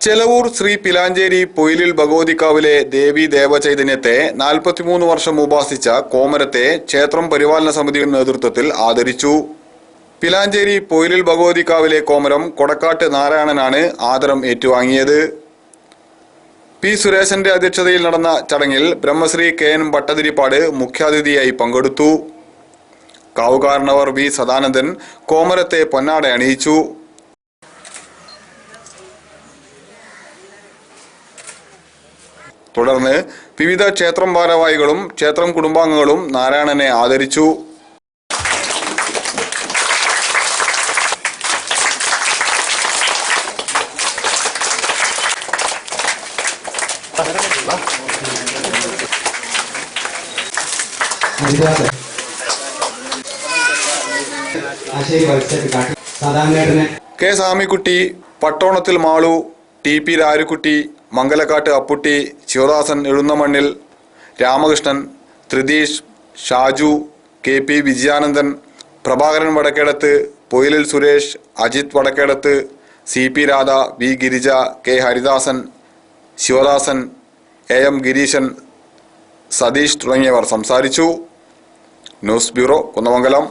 ചെലവൂർ ശ്രീ പിലാഞ്ചേരി പൊയിലിൽ ഭഗവതിക്കാവിലെ ദേവി ദേവചൈതന്യത്തെ 43 വർഷം ഉപാസിച്ച കോമരത്തെ ക്ഷേത്രം പരിപാലന സമിതിയുടെ നേതൃത്വത്തിൽ ആദരിച്ചു. പിലാഞ്ചേരി പൊയിലിൽ ഭഗവതിക്കാവിലെ കോമരം കൊടക്കാട്ട് നാരായണനാണ് ആദരം ഏറ്റുവാങ്ങിയത്. പി സുരേശന്റെ അധ്യക്ഷതയിൽ നടന്ന ചടങ്ങിൽ ബ്രഹ്മശ്രീ KN ഭട്ടതിരിപ്പാട് മുഖ്യാതിഥിയായി പങ്കെടുത്തു. കാവുകാരണവർ വി സദാനന്ദൻ കോമരത്തെ പൊന്നാട അണിയിച്ചു. തുടർന്ന് വിവിധ ക്ഷേത്രം ഭാരവാഹികളും ക്ഷേത്രം കുടുംബാംഗങ്ങളും നാരായണനെ ആദരിച്ചു. കെ സാമിക്കുട്ടി, പട്ടോണത്തിൽ മാളു, TP രാരുക്കുട്ടി, മംഗലക്കാട്ട് അപ്പുട്ടി, ശിവദാസൻ എഴുന്നമണ്ണിൽ, രാമകൃഷ്ണൻ, ത്രിതീഷ്, ഷാജു, KP വിജയാനന്ദൻ, പ്രഭാകരൻ വടക്കേടത്ത്, പൊയിലിൽ Suresh, Ajith Vadakkedath, CP Radha, V Girija, K Haridasan, Sivadasan, AM Gireeshan, Satheesh തുടങ്ങിയവർ സംസാരിച്ചു. News bureau, Kunnamangalam.